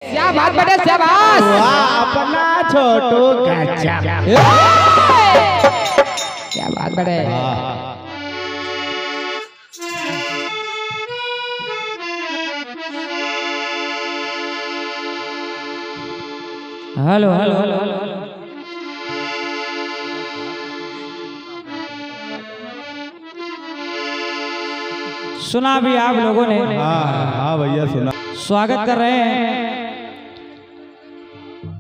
क्या बात बेटे शाबाश वाह अपना छोटू गजब क्या बात बेटे हेलो हेलो हेलो सुना भी आप लोगों ने। हाँ भैया सुना। स्वागत कर रहे हैं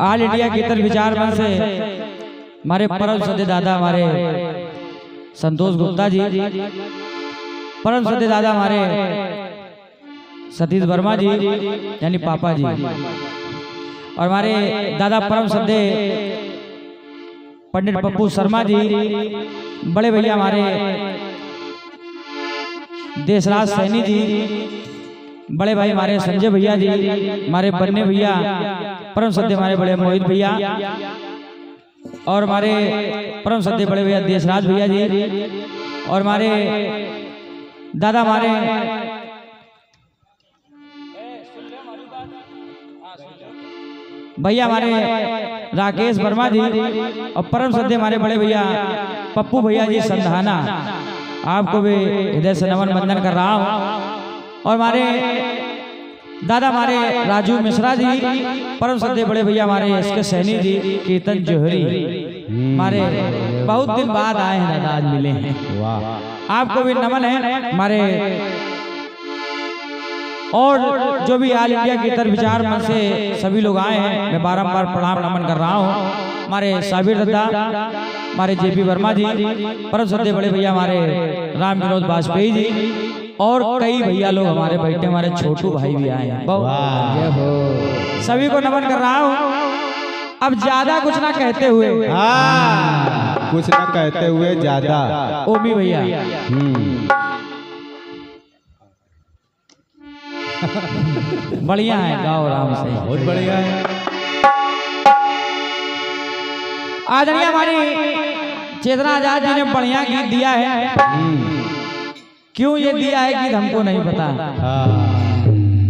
ऑल इंडिया कीर्तन विचार मंच से हमारे परम सदे दादा हमारे संतोष गुप्ता जी, परम सदे दादा हमारे सतीश वर्मा जी यानी पापा जी, और हमारे दादा परम सदे पंडित पप्पू शर्मा जी, बड़े भैया हमारे देशराज सैनी जी, बड़े भाई हमारे संजय भैया जी, हमारे बन्ने भैया, परम सत्य हमारे बड़े मोहित भैया, और हमारे परम सत्य बड़े भैया देशराज भैया जी, और हमारे दादा हमारे भैया हमारे राकेश वर्मा जी, और परम सत्य हमारे बड़े भैया पप्पू भैया जी संधाना। आपको भी हृदय से नमन वंदन कर रहा हूँ। और हमारे दादा हमारे राजू मिश्रा जी, परम सत्य बड़े भैया हमारे इसके सैनी जी, कीर्तन जोहरी, हमारे बहुत दिन बाद आए हैं दादा, आज मिले हैं। वाह आपको भी नमन है। हमारे और जो भी ऑल इंडिया कीर्तन विचार मंच से सभी लोग आए हैं, मैं बारंबार प्रणाम नमन कर रहा हूँ। हमारे साबिर दादा, हमारे जेपी वर्मा जी, परम सत्य बड़े भैया हमारे राम विनोद वाजपेयी जी, और कई भैया लोग हमारे बैठे, हमारे छोटू भाई भी आए हैं। सभी को नमन कर रहा हूँ। अब ज्यादा कुछ ना कहते हुए, हाँ कुछ ना कहते हुए ज्यादा ओमी भैया बढ़िया है, गाओ आराम से, बहुत बढ़िया है। आदरणीय हमारी चेतना आजाद जी ने बढ़िया गीत दिया है। क्यों ये दिया है गीत हमको नहीं पता,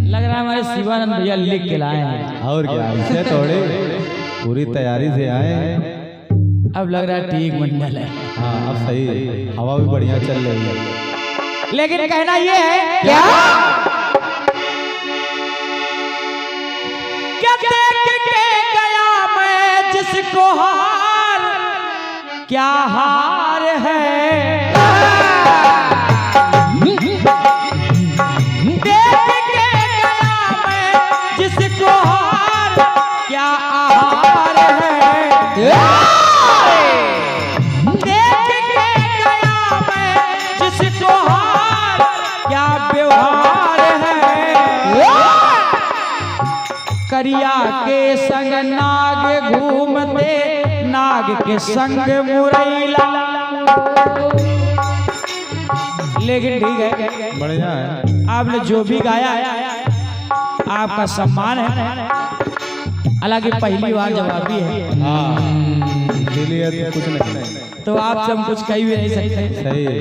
लग रहा है हमारे शिवानंद भैया लिख के लाए हैं। और क्या, इसे थोड़ी पूरी तैयारी से आए हैं। अब लग रहा है ठीक मंडल है। हाँ अब सही है, हवा भी बढ़िया चल रही है। लेकिन कहना ये है क्या देख के गया मैं जिसको हार, क्या हार है, देख के गया मैं जिसको हार, क्या आहार है, देख के गया मैं जिसको हार, क्या व्यवहार है, करिया के संग नाग घूमते, नाग के संग मुरैला। लेकिन ठीक है, बढ़िया है। आपने जो भी गाया है आपका सम्मान है, हालांकि पहली बार जवाबी है। हाँ इसीलिए तो कुछ नहीं, तो आपसे हम कुछ कह भी नहीं सकते। सही है।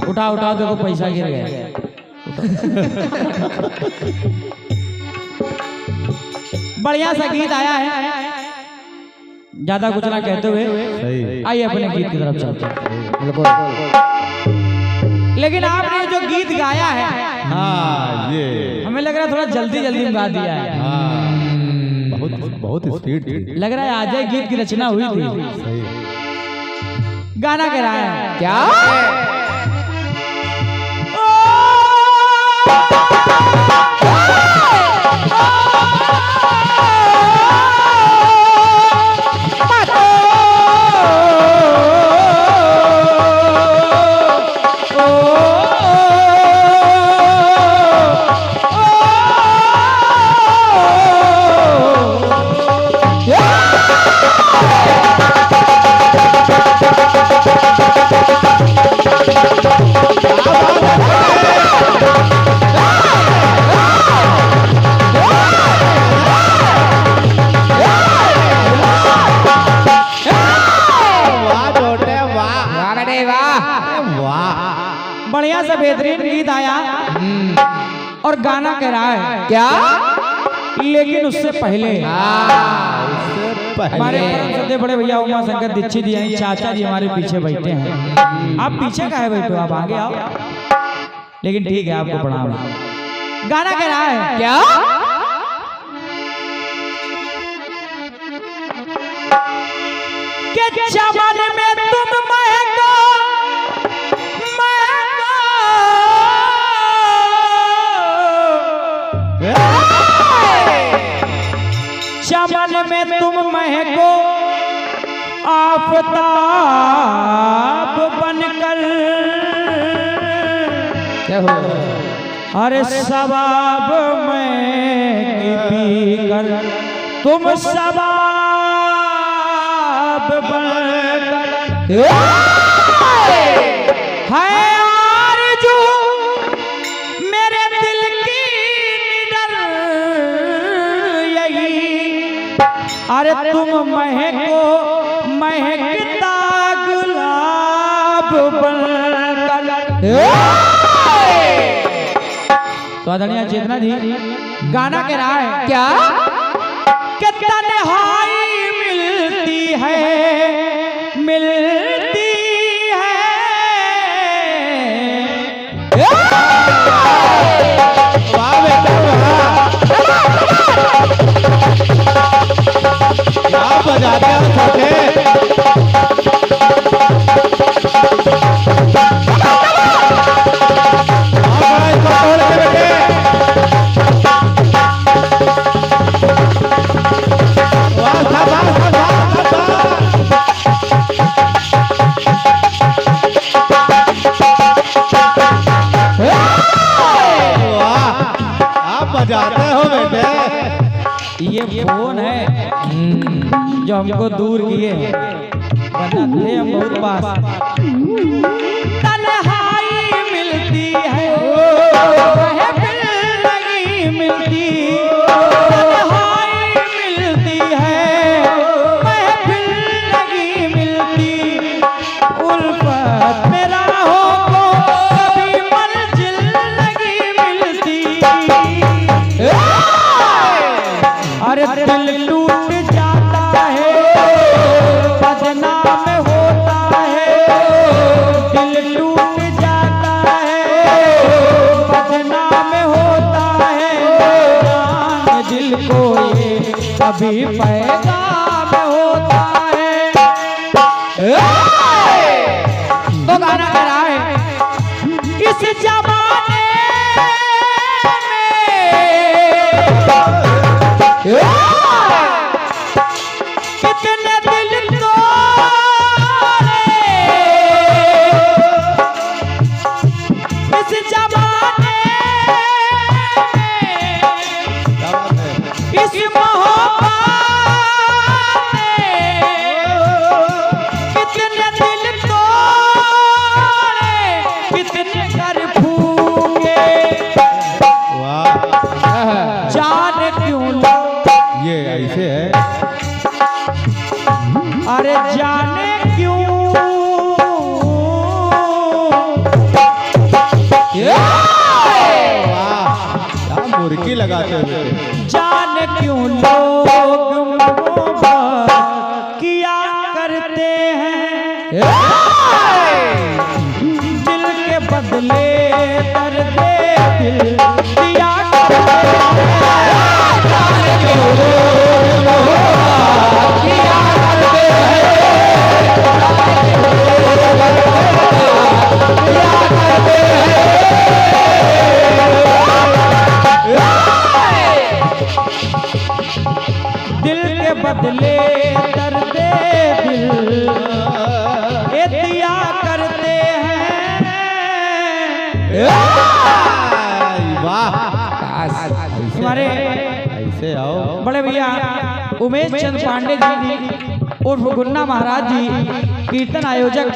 उठाओ उठाओ, देखो पैसा गिर गया। बढ़िया सा गीत आया है, ज्यादा कुछ ना कहते हुए सही आइए अपने गीत की तरफ चलते हैं। लेकिन आपने जो गीत गाया है, हाँ ये हमें लग रहा है थोड़ा जल्दी जल्दी में गा दिया है। हाँ बहुत बहुत स्पीड थी। लग रहा है आज ही गीत की रचना हुई थी। सही गाना कह रहा है क्या, रहा है क्या? लेकिन उससे पहले हमारे परम श्रद्धेय बड़े भैया उमा शंकर दीक्षित जी यानी चाचा जी हमारे पीछे बैठे हैं। आप पीछे काहे बैठे हो, आप आगे आओ। लेकिन ठीक है, आपको प्रणाम। गाना कह रहा है क्या? कि चमन में तुम महको चमन में तुम महको आफताब बनकर, क्या हो? अरे सबाब में की पी कर तुम सबाब बनकर है आरज़ू मेरे दिल की निडर यही, अरे तुम महको महकता गुलाब बनकर। तो आदरणीय चेतना जी गाना कह रहा है क्या? कि तन्हाई मिलती है वाह बेटा वाह, क्या बजाते हो छोटे। बजाते हो बेटे। ये फोन है जो हमको दूर किए, वरना थे हम बहुत पास। तन्हाई मिलती है महफिल नहीं मिलती, तन्हाई मिलती है महफिल नहीं मिलती, उल्फत में राहों को कभी मंजिल नहीं मिलती। अरे दिल टूट जाता है बदनाम होता है, दिल टूट जाता है बदनाम होता है, जान दिल को ये कभी पैगाम होता है। तो गाना कह रहा है इस जमाने कितने दिल तोड़े, इस जमाने इस मोहब्बत कितने दिल तोड़े, कितने घर फूके, जान क्यों लो। ये ऐसे है, अरे जाने क्यों क्या मुर्गी लगाते हो बेटे। जाने क्यों लोग मोहब्बत किया करते हैं, दिल के बदले दर्द दिल दिया करते हैं। जाने क्यों लोग मोहब्बत किया करते हैं, किया करते हैं। दिल के बदले दर्द दिल ये दिया करते हैं। वाह, हमारे ऐसे आओ बड़े भैया उमेश चंद पांडे जी उर्फ गुन्ना महाराज जी कीर्तन आयोजक,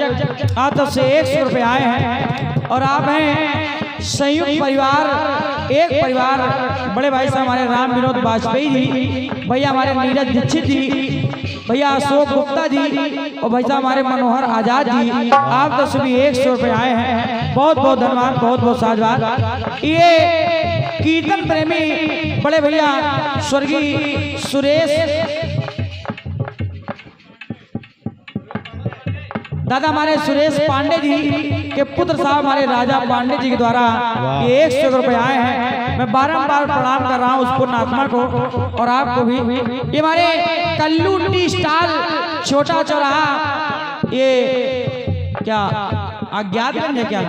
आप तो से 100 रुपये आए हैं। और आप हैं संयुक्त परिवार, एक परिवार, बड़े भाई साहब हमारे राम विनोद वाजपेयी जी, भैया हमारे नीरज दीक्षित जी, भैया अशोक गुप्ता जी, और भाई साहब हमारे मनोहर आजाद जी। आप तो सभी 100 रुपये आए हैं, बहुत बहुत धन्यवाद, बहुत बहुत साधुवाद। ये कीर्तन प्रेमी बड़े भैया स्वर्गीय सुरेश दादा हमारे सुरेश पांडे जी के पुत्र साहब हमारे राजा पांडे जी के द्वारा ये 100 रुपए आए हैं। मैं बारंबार प्रणाम कर रहा हूँ उस पुण्य आत्मा को और आपको भी। ये हमारे कल्लू टी स्टॉल छोटा चौराहा, ये क्या अज्ञातगंज है क्या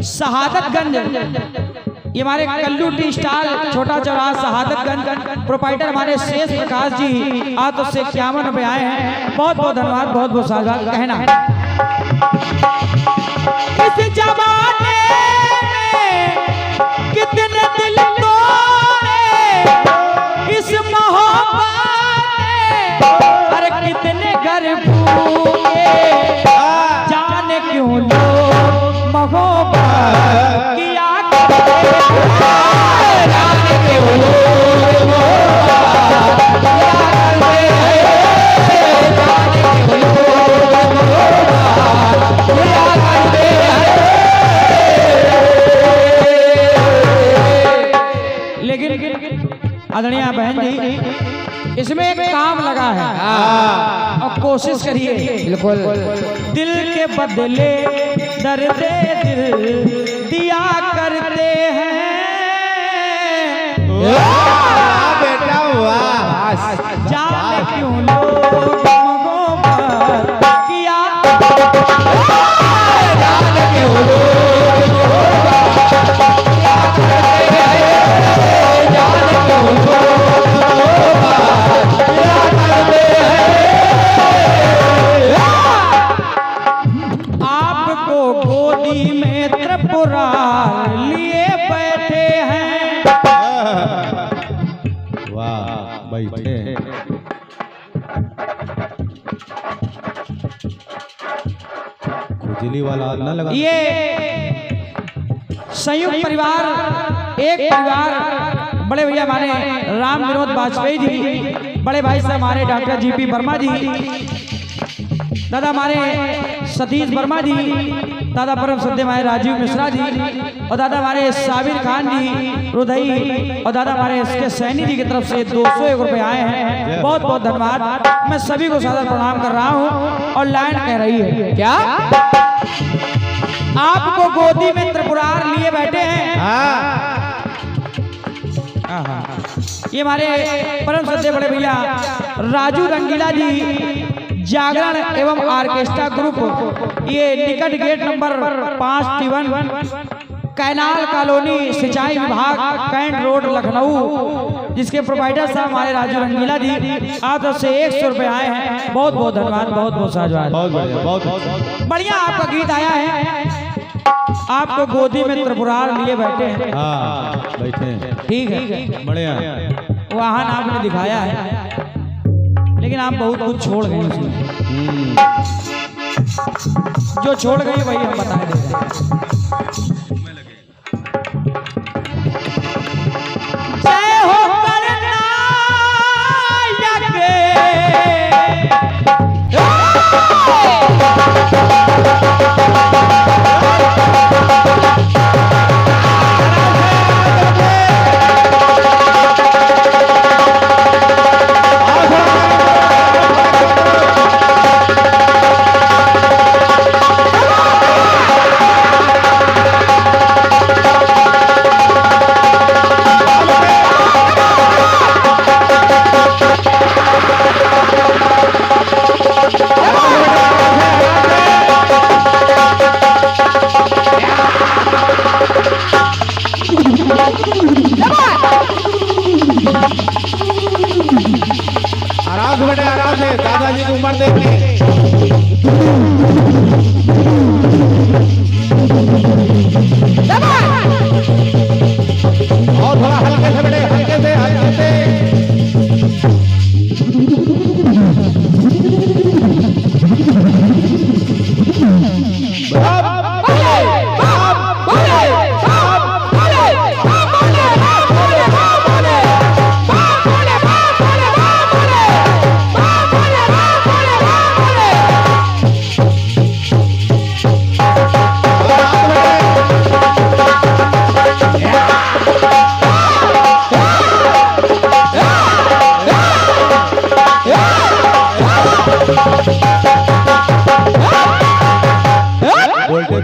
शहादतगंज, ये हमारे कल्लू टी स्टॉल छोटा चौराहा शहादतगंज, प्रोपाइटर हमारे शेष प्रकाश जी आज तो से 51 रुपए आए हैं। बहुत बहुत धन्यवाद, बहुत बहुत साधुवाद। कहना है इस जमाने में कितने दिल तोड़े, इस मोहब्बत में अरे कितने घर भूखे, जाने क्यों लोग मोहब्बत किया आदरणीय बहन जी इसमें एक काम लगा है और कोशिश करिए बिल्कुल। दिल के बदले दर्द दिल दिया करते हैं बेटा वाह, जाने क्यों लोग मोहब्बत किया, जाने क्यों लोग मोहब्बत किया करते हैं, जाने क्यों लोग मोहब्बत किया करते हैं। आपको गोदी में त्रिपुरार लिए बैठे हैं, वाह बैठे हैं। खुजली वाला ना लगा। ये संयुक्त परिवार एक परिवार बड़े भैया हमारे राम विनोद वाजपेयी जी, बड़े भाई साहब हमारे डॉक्टर जीपी वर्मा जी, दादा हमारे सतीश वर्मा जी, दादा परम सत्य हमारे राजीव मिश्रा जी और दादा हमारे साबिर खान जी रुदई और दादा हमारे इसके सैनी जी की तरफ से 201 रुपए आए हैं। बहुत बहुत धन्यवाद। मैं सभी को सादर प्रणाम कर रहा हूँ और लाइन कह रही है क्या आपको गोदी में त्रिपुरार लिए बैठे हैं। ये हमारे परम सत्य बड़े भैया राजू रंगीला जी जागरण एवं ऑर्केस्ट्रा ग्रुप, ये ticket gate number 5 canal colony सिंचाई विभाग कैंट रोड लखनऊ, जिसके प्रोवाइडर साहब हमारे राजू रंगीला जी आप तरफ से 100 रुपए आए हैं। बहुत बहुत धन्यवाद, बहुत बहुत साधुवाद। बहुत बढ़िया आपका गीत आया है। आपको गोदी में त्रिपुरार लिए बैठे हैं। हाँ बैठे हैं, ठीक है, बढ़िया। वाहन आपने दिखाया है लेकिन आप बहुत कुछ छोड़ गए उसमें। जो छोड़ गए वही हम बता देंगे। जय हो आराम से दादाजी की उम्र देख ली। और थोड़ा हल्के से बेटे, हल्के से हल्के से।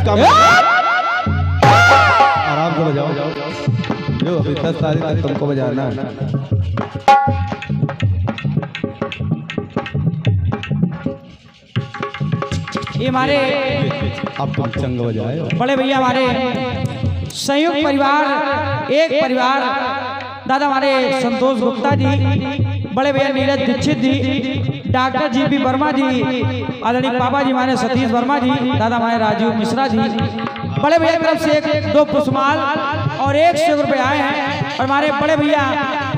काम आराम से बजाओ जो अभी 10 तारीख तक तुमको बजाना है। ये हमारे अब तुम चंग बजाए बड़े भैया हमारे संयुक्त परिवार एक परिवार दादा हमारे संतोष गुप्ता जी, बड़े भैया नीरज दीक्षित जी, डॉक्टर जीपी वर्मा जी, आदरणीय पापा जी हमारे सतीश वर्मा जी, दादा हमारे राजीव मिश्रा जी, बड़े भैया की तरफ से 2 पुष्पमाल और 100 रुपए आए हैं। और हमारे बड़े भैया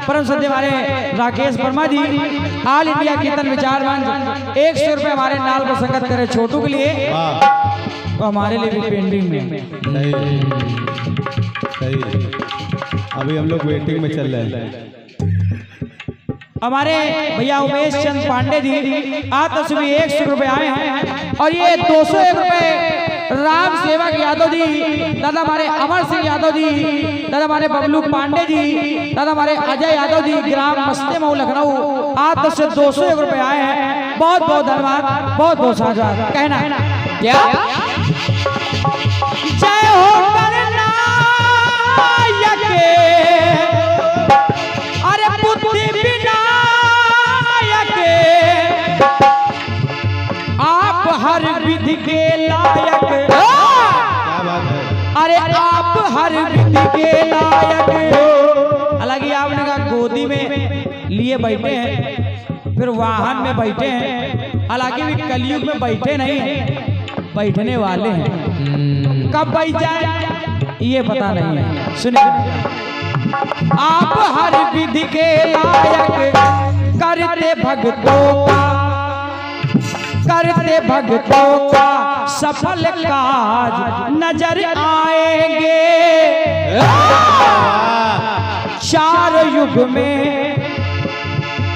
परम सद्य हमारे राकेश वर्मा जी, ऑल इंडिया कीर्तन विचार मंच 100 रुपए हमारे नाल पर संगत करे छोटू के लिए, तो हमारे लिए भी पेंडिंग में। सही अभी हम लोग वेटिंग में चल रहे हैं। हमारे भैया उमेश चंद पांडे जी आप तस्वीर 100 रुपए आए हैं। और ये 201 रुपए राम सेवक यादव जी, दादा हमारे अमर सिंह यादव जी, दादा हमारे बबलू पांडे जी, दादा हमारे अजय यादव जी, ग्राम मस्ते मऊ लखनऊ आप तक से 201 रुपए आए हैं। बहुत बहुत धन्यवाद, बहुत बहुत साझा कहना क्या जय हो गणनायक, अरे बुद्धि विनायक, आप हर विधि के लायक, अरे आप हर विधि के लायक। हालांकि आपने कहा गोदी में लिए बैठे हैं, फिर वाहन में बैठे हैं, हालांकि भी कलयुग में बैठे नहीं हैं, बैठने वाले हैं। कब बैठ जाए ये पता नहीं है। सुनिए, आप हर विधि के लायक, करते भक्तों का सफल काज नजर आएंगे। 4 युग में,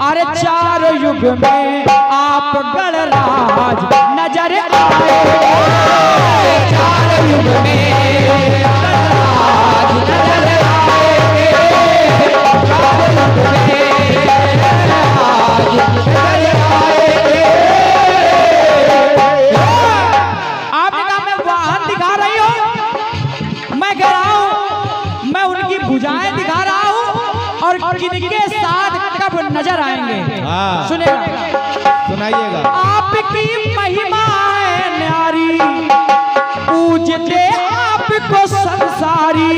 अरे 4 युग में आप गणराज नजर आएंगे। 4 युग में गणराज नजर आएंगे। 4 युग में गणराज नजर आएंगे। आपने कहा मैं वाहन दिखा रही हूँ, मैं कह रहा हूँ मैं उनकी भुजाएं दिखा रहा हूँ और किनके साथ कब नजर आएंगे। सुनाइएगा। आपकी महिमा है न्यारी, पूजते आपको संसारी।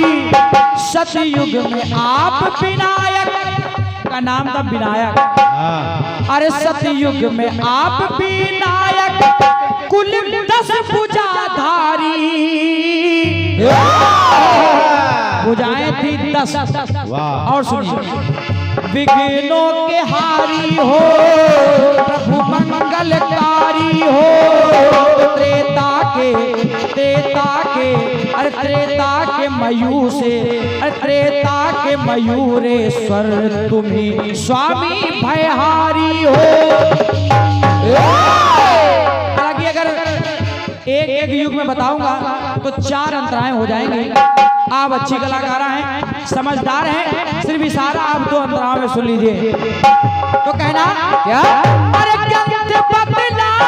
सतयुग में आप विनायक, का नाम था विनायक, अरे सतयुग में आप विनायक, कुल 10 भुजाधारी। भुजाएं थी 10। और सुनिए, विघ्नों के हारी हो, प्रभु मंगलकारी हो। त्रेता के मयूर से, त्रेता के मयूरेश्वर तुम्ही स्वामी भयहारी हो। हालांकि अगर एक युग में बताऊंगा तो 4 अंतराएं हो जाएंगी। आप अच्छी कलाकार हैं, समझदार हैं, सिर्फ इशारा आप 2 अंतराओं में सुन लीजिए तो कहना क्या, अरे गंध बदलाते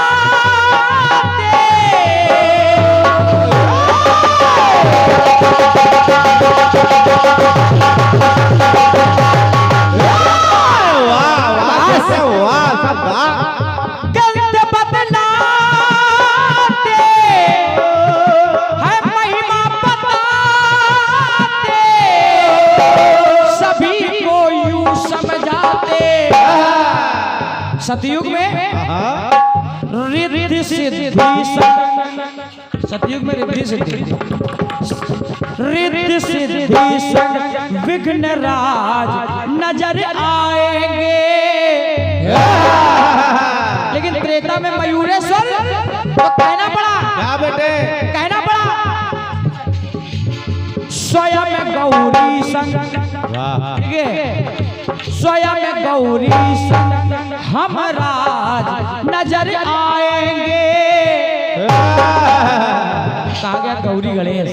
सतयुग में रिद्धि सिद्धि, सतयुग में रिद्धि सिद्धि, रिद्धि सिद्धि संग विघ्न राज नजर आएंगे। लेकिन त्रेता में मयूरेश्वर तो कहना पड़ा, क्या बेटे कहना पड़ा, स्वयं गौरी संग, ठीक है, स्वयं गौरी संग हम राज नजर आएंगे। कहा गया गौरी गणेश।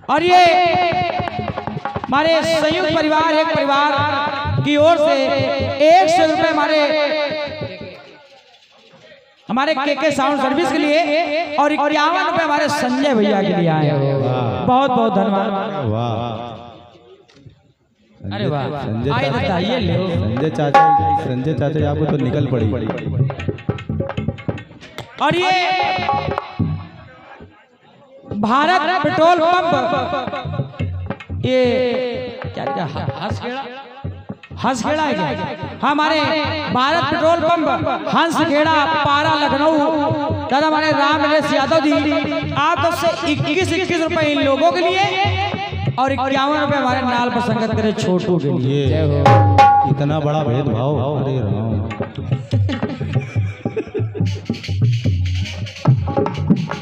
और ये हमारे संयुक्त परिवार एक परिवार की ओर से 100 रुपए हमारे हमारे के साउंड सर्विस के लिए और 51 रुपए हमारे संजय भैया के लिए आए हैं। बहुत बहुत धन्यवाद। वाह अरे वाह, संजय आइए चाचा, ये ले संजय चाचा आपको तो निकल पड़ी। और ये भारत पेट्रोल पंप, ये क्या हंसखेड़ा है क्या? हमारे भारत पेट्रोल पंप हंसखेड़ा पारा लखनऊ दादा हमारे राम नरेश यादव जी, आप तो से 21 रुपए इन लोगों के लिए और 51 रुपए हमारे नाल पर संगत करे छोटू के लिए। ये इतना बड़ा भेदभाव, अरे राम।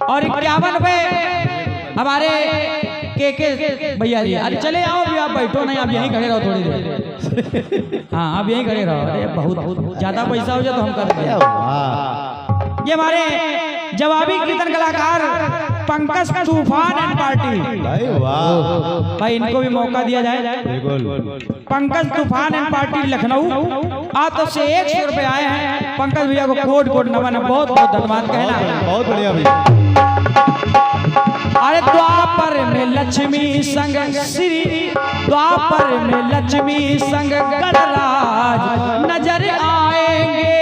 और 51 रुपए हमारे के भैया जी। अरे चले आओ भी, आप बैठो नहीं, आप यहीं खड़े रहो थोड़ी देर। हाँ आप यहीं खड़े रहो। अरे बहुत ज्यादा पैसा हो जाए तो हम कर देंगे। ये हमारे जवाबी कीर्तन कलाकार पंकज तूफान एंड पार्टी। भाई वाह, भाई इनको भी मौका दिया जाए। बिल्कुल। पंकज तूफान एंड पार्टी लखनऊ, आप तो से 100 रुपए आए हैं। पंकज भैया को कोट कोट नमन, बहुत बहुत धन्यवाद कहना है। बहुत बढ़िया भैया। अरे द्वापर में लक्ष्मी संग श्री, द्वापर में लक्ष्मी संग गणराज नजर आएंगे,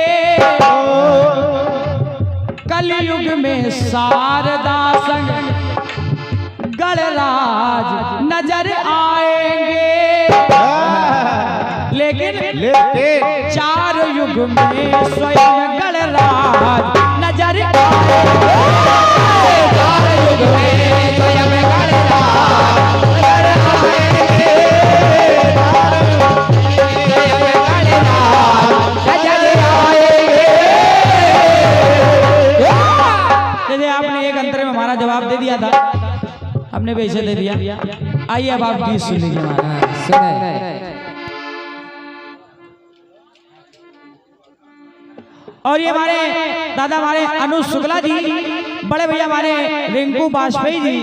कलयुग में शारदा संग गणराज नजर आएंगे। लेकिन चार युग में स्वयं गणराज नजर आएंगे। चार युग में स्वयं गणराज नजर आएंगे। जैसे आपने एक अंतर में हमारा जवाब दे दिया था, हमने भी ऐसे दे दिया। आइए अब आप गीत सुन लीजिए हमारा। सुने। और ये हमारे दादा हमारे अनुज शुक्ला जी, बड़े भैया हमारे रिंकू वाजपेयी जी,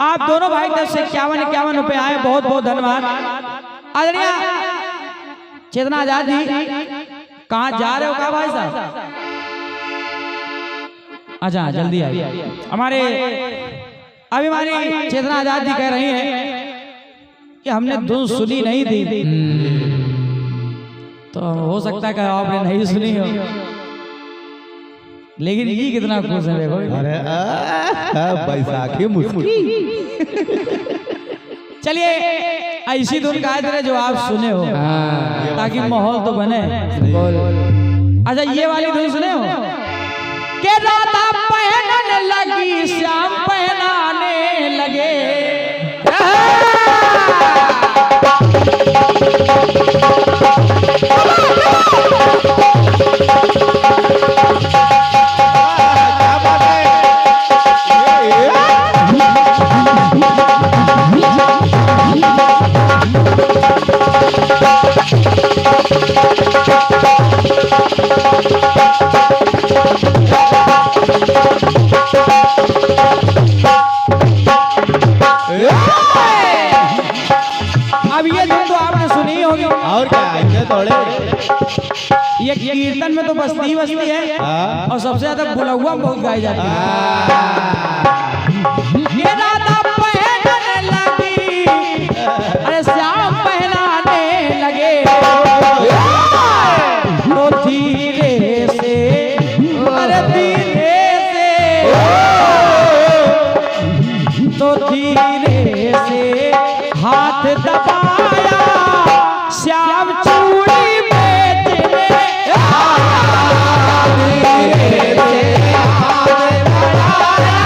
आप दोनों भाई तरफ से 51 रुपए आए, बहुत बहुत धन्यवाद। आदरणीय चेतना आजाद जी, कहाँ जा रहे हो कहा भाई साहब? अच्छा जल्दी आइए। हमारे अभी हमारी चेतना आजाद जी कह रही हैं कि हमने धुन सुनी नहीं थी, तो हो सकता है कि आपने नहीं सुनी हो, लेकिन ये कितना खुश है देखो। अरे बैसाखी मुस्की। चलिए ऐसी धुन गाए थे जो आप सुने हो, ताकि माहौल तो बने। अच्छा ये वाली धुन सुने हो के राधा पहनने लगी श्याम पहनाने लगे, अब ये धुन तो आपने सुनी होगी। और क्या थोड़े ये कीर्तन में तो बस्ती बस्ती है, और सबसे ज्यादा बुलौआ बहुत गाई जाती है। ये राधा पहनने लगी, अरे श्याम पहनाने लगे, तो धीरे से, अरे धीरे से, तो धीरे से हाथ दबाया श्याम चूड़ी बेचने, धीरे से हाथ दबाया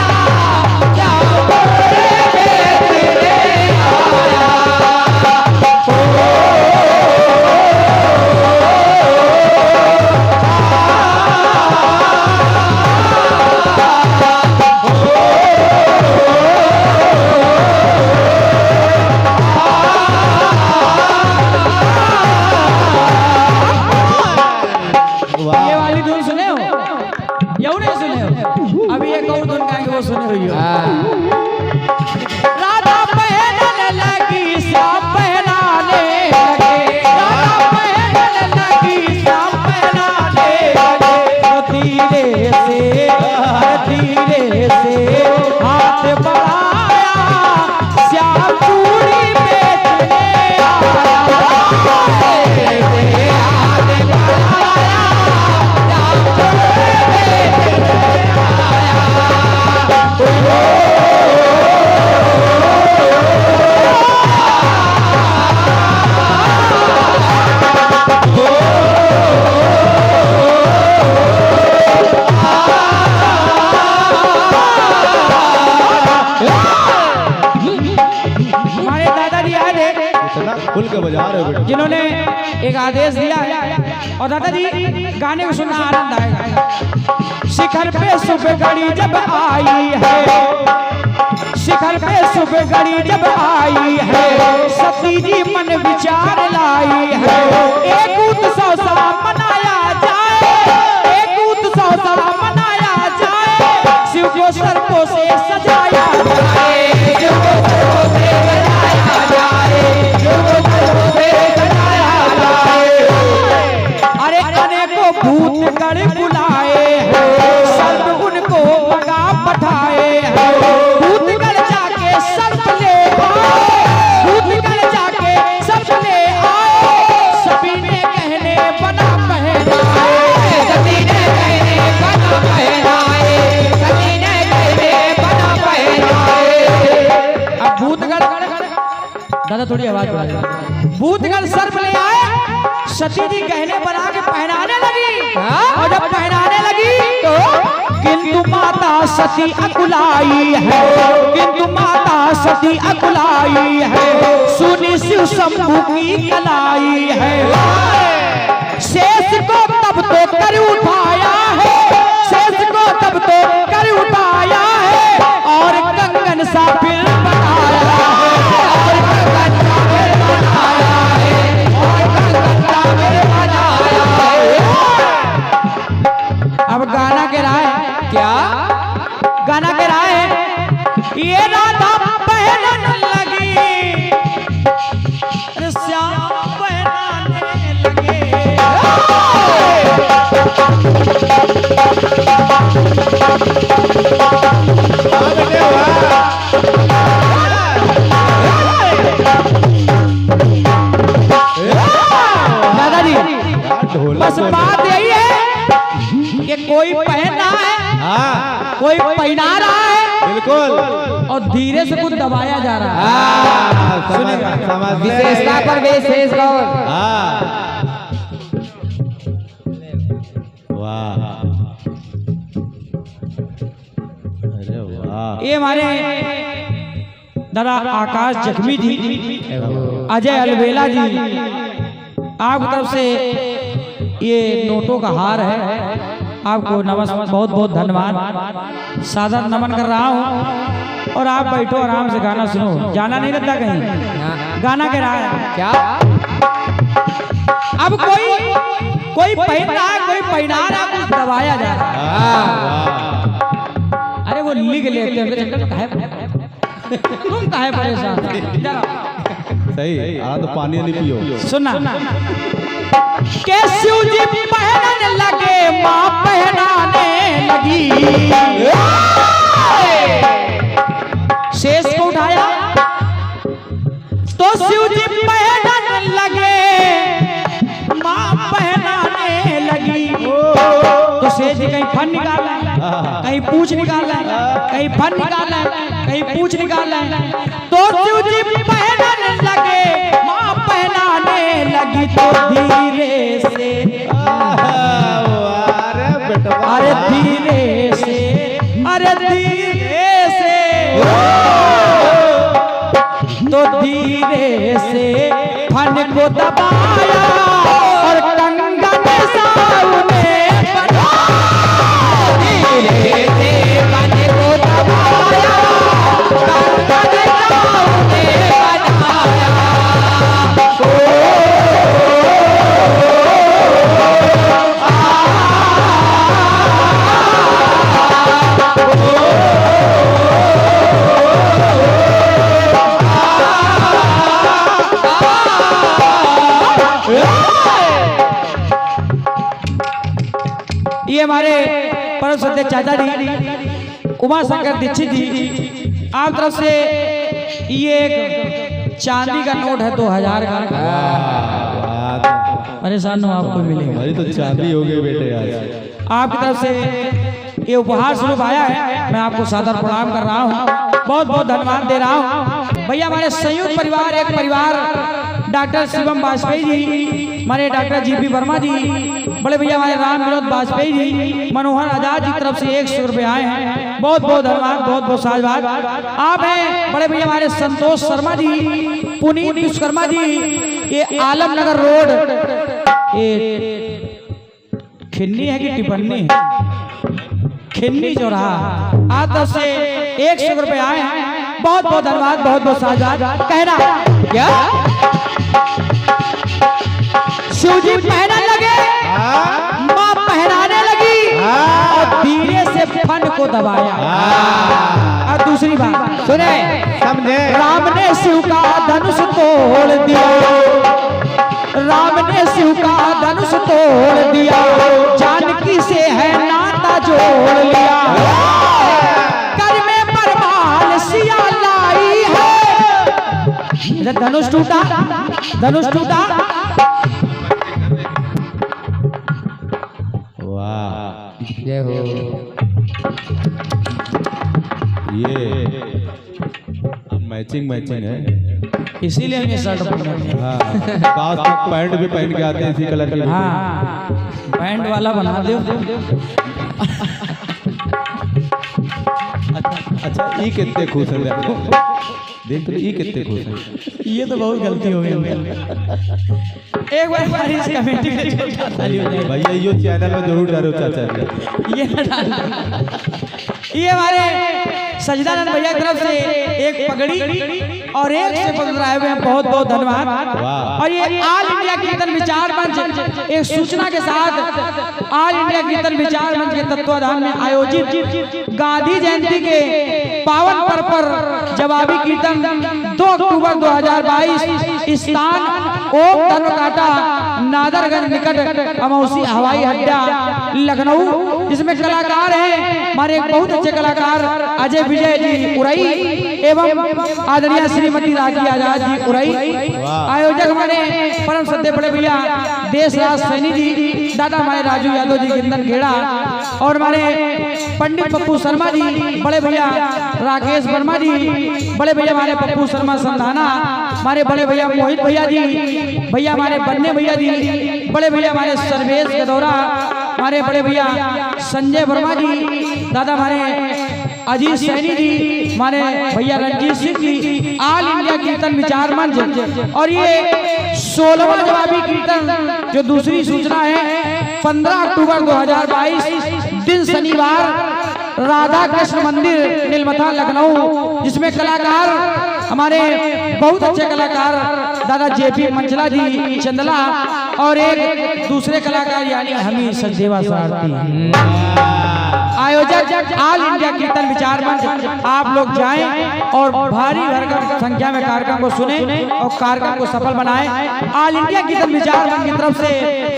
खुल के बजा रहे हो बेटा। जिन्होंने एक आदेश दिया है। और दादाजी गाने को सुनना आनंद आएगा। शिखर पे सुबह घड़ी जब आई है, शिखर पे सुबह घड़ी जब आई है, सती जी मन विचार लाई है। एक उत्सव सा मनाया जाए, एक उत्सव सा मनाया जाए, शिव को सर्पों से सजाया जाए, शिव को सर्पों से सजाया जाए, शिव को सर्पों से सजाया जाए। अरे अनेकों भूत गण बुलाए हैं, सर्प उनको भगा पठाए हैं। भूतगण जाके सर्प ले आए, भूतगण जाके सर्प ले आए, सभी ने कहने बना पहनाए, सभी ने कहने बना पहनाए, सभी ने कहने बना पहनाए। अब भूतगण, दादा थोड़ी आवाज बढ़ाइए। भूतगण सर्प ले आए, सती जी गहने बना के पहनाने लगी। और जब पहनाने लगी तो किंतु माता सती अकुलाई है, किंतु माता सती अकुलाई है, सुनी शिव शंभु की कलाई है। शेष को तब तो कर उठाया है, शेष को तब तो कर उठाया है, और कंगन सा फिर बनाया है, और कंगन सा फिर बनाया है, और कंगन सा फिर बनाया है। अब गाना के राय क्या, गाना के राय ये राधा पहनने लगी, श्याम पहनाने लगे। दादाजी बस बात यही है कि कोई पहना है, कोई पहना रहा है, बिल्कुल, और धीरे से कुछ दबाया जा रहा है। सुनेगा विशेषता पर विशेष गौर। वाह, अरे वाह। ये हमारे दादा आकाश जख्मी जी, अजय अलवेला जी, आपकी तरफ से ये नोटों का हार है, आपको नमस्कार, बहुत बहुत धन्यवाद, सादर नमन कर रहा हूँ। और आप बैठो आराम से गाना सुनो, जाना नहीं रहता कहीं, गाना कह रहा है क्या। अब कोई पहन रहा है, कोई पहना रहा है, कुछ दबाया जा रहा है। अरे वो लिख लेते हैं, तुम काहे परेशान, सही आ तो पानी नहीं पियो। सुनना के शिव जी पहनने लगे, माँ पहनाने लगी, शेष को उठाया तो शिव जी पहनने लगे, माँ पहनाने लगी। तो शेष जी कहीं फन निकाला, कहीं पूछ निकाला, कहीं फन निकाला, कहीं पूछ निकाला, तो शिव जी पहनने लगे, माँ पहनाने लगी। तो धीरे से, अरे धीरे से, अरे धीरे से, तो धीरे से फन को दबाया, और कंगन सामने बनाया, धीरे से फन को दबाया, कंगन सामने बनाया। ये हमारे परम श्रद्धेय चाचा जी उमा शंकर दीक्षित जी, आप तरफ से ये एक चांदी का नोट है 2000 का। परेशान हो, आपको मिलेगा। हमारी तो चांदी हो गई बेटे आज। आपकी तरफ से ये उपहार स्वरूप आया है, मैं आपको सादर प्रणाम कर रहा हूँ, बहुत बहुत धन्यवाद दे रहा हूँ। भैया हमारे संयुक्त परिवार, एक परिवार डॉक्टर शिवम वाजपेयी जी, हमारे डॉक्टर जीपी वर्मा जी, बड़े भैया हमारे राम विनोद वाजपेयी जी, मनोहर आजाद जी तरफ से 100 रुपये आए हैं। बहुत बहुत धन्यवाद, बहुत बहुत साधुवाद। आप हैं बड़े भैया हमारे संतोष शर्मा जी, पुनीत विश्वकर्मा जी, ये आलमनगर रोड, ये खिन्नी है कि टिपन्नी है, खिन्नी चौराहा, आप तरफ से 100 रुपए आए हैं। बहुत बहुत धन्यवाद, बहुत बहुत साधुवाद। कहना क्या शिव जी पहनने लगे, माँ पहनाने लगी और धीरे से फन को दबाया। और दूसरी बात सुने, समझे? राम ने शिव का धनुष तोड़ दिया, राम ने शिव का धनुष तोड़ दिया, जानकी से है नाता जोड़ लिया, कर में परमाल सिया लाई है। धनुष टूटा, धनुष टूटा। जय हो। ये मैचिंग मैचिंग है, इसीलिए हम ये शर्ट पहने हैं। हाँ, काश पैंट भी पहन के आते हैं इसी कलर के। हाँ, पैंट वाला बना दो। अच्छा, ये कितने खुश हैं देखो, देख तो ये कितने खुश हैं। ये तो बहुत गलती हो गई। एक बार हमारी इस कमेटी में छोटा ताली हो जाए भैया, यो चैनल में जरूर डालो चाचा जी। ये ना डालना। ये हमारे सजदानंद भैया की तरफ से एक पगड़ी और एक से पत्र आए हुए हैं, बहुत बहुत धन्यवाद। और ये ऑल इंडिया कीर्तन विचार मंच एक सूचना के साथ ऑल इंडिया कीर्तन विचार मंच के तत्वाधान में आयोजित गांधी जयंती के पावन पर्व पर जवाबी कीर्तन 2 अक्टूबर 2022 स्थान ओम धर्मकाटा नादरगंज निकट अमौसी हवाई अड्डा लखनऊ, जिसमें कलाकार हैं हमारे एक बहुत अच्छे कलाकार अजय विजय जी उरई एवं आदरणीय श्रीमती राखी आजाद जी उरई। आयोजक हमारे परम श्रद्धेय बड़े भैया देशराज सैनी जी, दादा हमारे राजू यादव जी गिंदन खेड़ा, और हमारे पंडित पप्पू शर्मा जी, बड़े भैया राकेश वर्मा जी, बड़े भैया हमारे पप्पू शर्मा संधाना, हमारे बड़े भैया मोहित भैया जी, भैया हमारे बन्ने भैया जी, बड़े भैया हमारे सर्वेश गदौरा, हमारे बड़े भैया संजय वर्मा जी, दादा हमारे अजीत सैनी जी, हमारे भैया रंजीत सिंह जी, ऑल इंडिया कीर्तन विचार मंच। और ये 16वां जवाबी कीर्तन जो दूसरी सूचना है 15 अक्टूबर 2022 दिन शनिवार राधा कृष्ण मंदिर नीलमथा लखनऊ, जिसमें कलाकार हमारे बहुत अच्छे कलाकार दादा जेपी मंचला जी चंदला और एक दूसरे कलाकार यानी हमी सचदेवा सारथी। आयोजक ऑल इंडिया कीर्तन विचार मंच। आप लोग जाएं और भारी भरकम संख्या में कार्यक्रम को सुने और कार्यक्रम को सफल बनाएं। ऑल इंडिया कीर्तन विचार मंच की तरफ से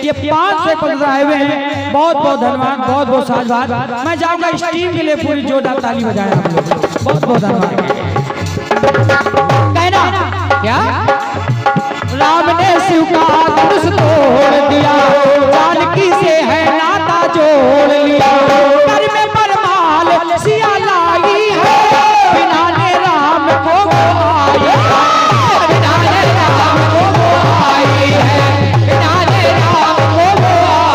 ये 500 पत्र आए हुए हैं। बहुत बहुत धन्यवाद, बहुत बहुत साधुवाद। मैं जाऊंगा इस टीम के लिए पूरी जोरदार ताली बजाएं आप लोग। बहुत बहुत धन्यवाद। कहना क्या राम ने शिव का धनुष तोड़ दिया, जानकी से है नाता जोड़ लिया, कर में परमाल सिया लाई है, बिना ने राम को आई है, बिना ने राम को आई है, बिना ने राम को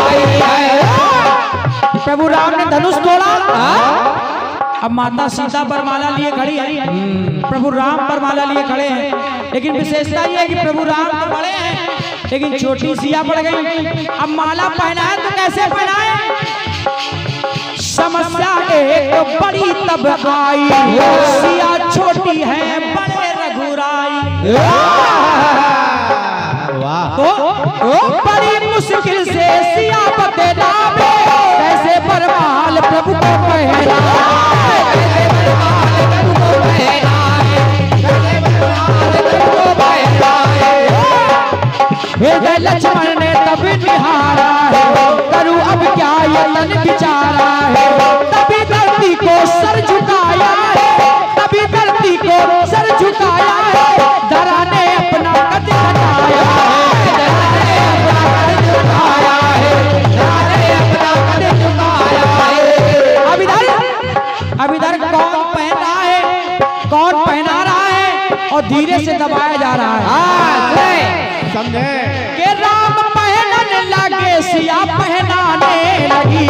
आई है। प्रभु राम ने धनुष तोड़ा, अब माता सीता पर माला लिए खड़ी है, प्रभु राम पर माला लिए खड़े हैं। लेकिन विशेषता ये है कि प्रभु राम तो बड़े हैं लेकिन छोटी सिया पड़ गई। अब माला पहनाए तो कैसे पहनाए? समस्या एक बड़ी तब आई, सिया छोटी है बड़े रघुराई। तो बड़ी मुश्किल से सिया बतेला कैसे परमाल प्रभु को पहना, हृदय लक्ष्मण ने तब निहारा है, करूं अब क्या यतन बिचारा है, तभी धरती को सर झुकाया है, तभी धरती को सर झुकाया है, धरा ने अपना कद घटाया है, धरा ने अपना कद झुकाया है, धरा ने अपना कद झुकाया है। अब इधर कौन पहना है, कौन पहना रहा है और धीरे से दबाया जा रहा है। समझे के राम पहनन पहनने लगे सिया पहनाने लगी।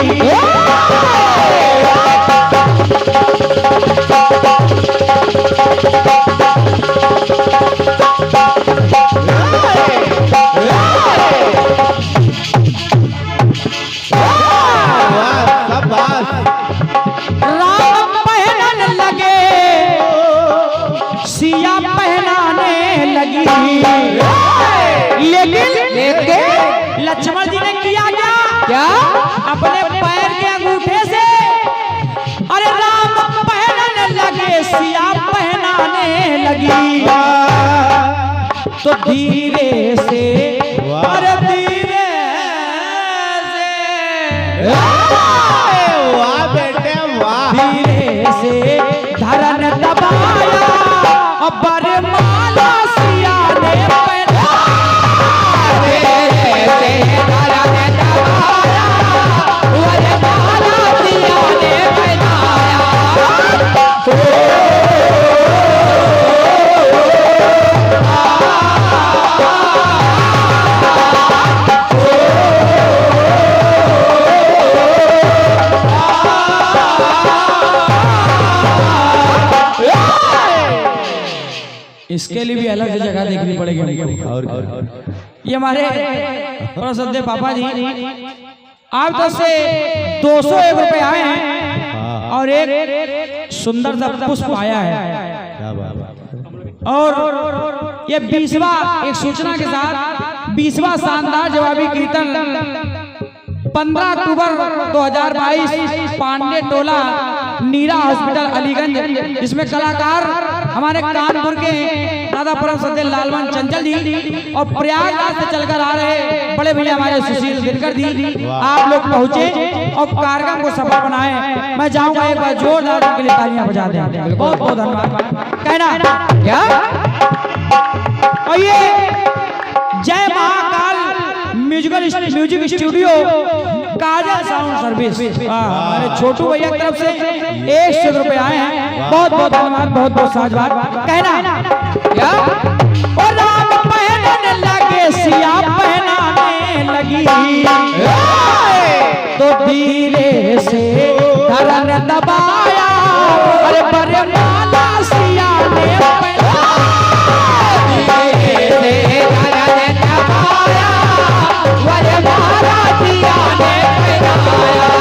राम पहनने लगे सिया पहनाने लगी। लेकिन लक्ष्मण जी ने किया क्या? अपने पैर के अंगूठे से अरे राम पहनने लगे सिया पहनाने लगी। तो धीरे से अरे धीरे से वाह बेटे वाह, धीरे से धरन दबाया और बरमाला सिया ने पहना। धीरे से धरन दबाया बरमाला सिया ने पहनाया। इसके लिए भी अलग से जगह देखनी पड़ेगी हमको। और ये हमारे प्रसिद्ध पापा जी आप तो से 201 रुपए आए हैं और एक सुंदर सा पुष्प आया है। क्या बात। और ये 20वां एक सूचना के साथ 20वां शानदार जवाबी कीर्तन 15 अक्टूबर 2022 पांडे टोला नीरा हॉस्पिटल अलीगंज, जिसमें कलाकार हमारे कानपुर के दादा परम श्रद्धेय लालवन चंचल जी और प्रयागराज से चलकर आ रहे बड़े भैया हमारे सुशील दिनकर जी आप लोग पहुंचे और कार्यक्रम को सफल बनाए। मैं चाहूंगा एक बार जोरदार के लिए तालियां बजा दें। बहुत बहुत धन्यवाद। कहना क्या? और ये जय महाकाल म्यूजिक स्टूडियो काजल साउंड सर्विस हमारे छोटू भैया की तरफ से 100 रुपए आए हैं। बहुत बहुत धन्यवाद, बहुत बहुत साधुवाद। कहना क्या? और राम पहनने लगे सिया पहनाने लगी। तो धीरे से धरन दबाया अरे बरमाला सिया ने पहनाया। धीरे से धरन दबाया बरमाला सिया ने पहनाया।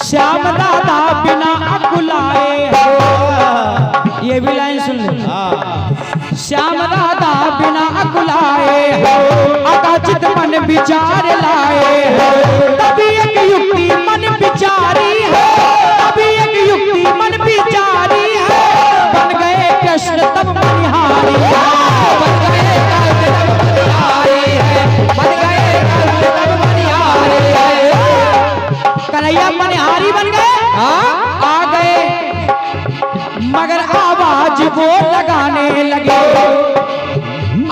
श्याम दादा बिना अकुलाए हो, ये भी लाइन सुन ले। श्याम दादा बिना अकुलाए हो, अकाचित मन विचार लाए हो। तभी एक युक्ति मन विचारी है, तभी एक युक्ति मन विचारी है। बन गए कृष्ण तब मनिहारी है, बन गए कृष्ण तब मनिहारी है, बन गए कृष्ण तब मनिहारी है। कन्हैया मनिहारी बन गए, आ गए मगर आवाज वो लगाने लगे।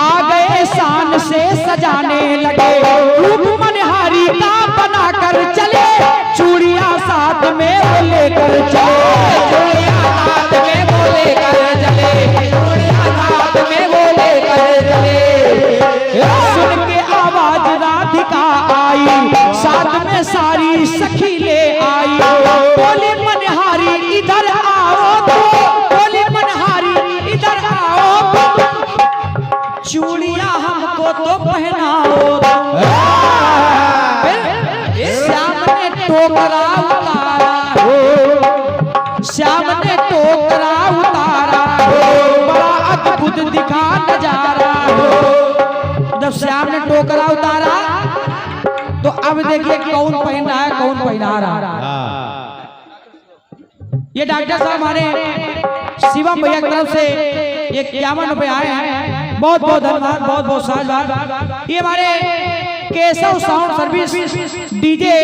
आ गए शान से सजाने लगे। रूप मनिहारी का बनाकर चले, चूड़ियां साथ में वो लेकर चले। चूड़ियां साथ में वो लेकर चले, चूड़ियां साथ में वो लेकर चले। सुन के आवाज राधिका आई, साथ में सारी सखी ले आई। बोली मनिहारी इधर आओ तो, बोली मनिहारी इधर आओ तो, चूड़ियां हमको तो पहनाओ तो। श्याम ने टोकरा उतारा, श्याम ने टोकरा उतारा, बड़ा अद्भुत दिखा नजारा। जब श्याम ने टोकरा उतारा तो अब देखिए कौन पहन रहा है, कौन पहना रहा है। ये डॉक्टर साहब हमारे शिवम भैया की तरफ से ये 51 रुपए आए हैं। बहुत बहुत धन्यवाद, बहुत बहुत साधुवाद। ये हमारे Keshav sound service DJ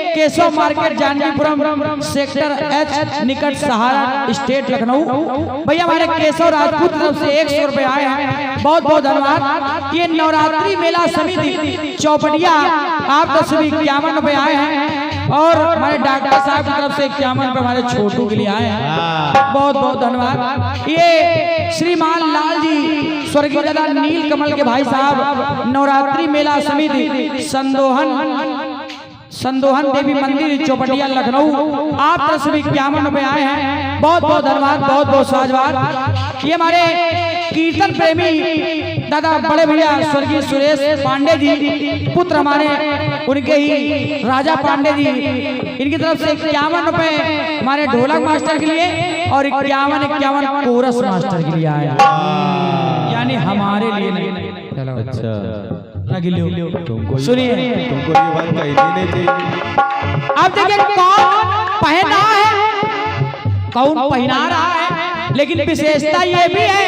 Keshav market Janakipuram sector H निकट सहारा स्टेट लखनऊ। भैया हमारे केशव राजपूत तरफ से 100 रुपए आए हैं, बहुत बहुत धन्यवाद। ये नवरात्रि मेला समिति चौपटिया आप तो सभी 51 रुपए आए हैं, और हमारे डॉक्टर साहब की तरफ से 51 रुपए हमारे छोटू के लिए आए हैं, बहुत बहुत धन्यवाद। ये श्रीमान लाल जी स्वर्गीय दादा नील कमल के भाई साहब नवरात्रि मेला समिति संदोहन देवी मंदिर चौपटिया लखनऊ आप तरफ से 51 रुपए आए हैं, बहुत बहुत धन्यवाद, बहुत बहुत साधुवाद। ये हमारे कीर्तन प्रेमी दादा बड़े भैया स्वर्गीय सुरेश पांडे जी पुत्र हमारे उनके ही राजा पांडे जी, इनकी तरफ से 51 रुपए हमारे ढोलक मास्टर के लिए और 51 कोरस मास्टर के लिए आए, यानी हमारे लिए नहीं। अच्छा तुमको सुनिए, तुमको ये बात कही नहीं थी। अब देखिए कौन पहना है, कौन पहना रहा है, लेकिन विशेषता ये भी है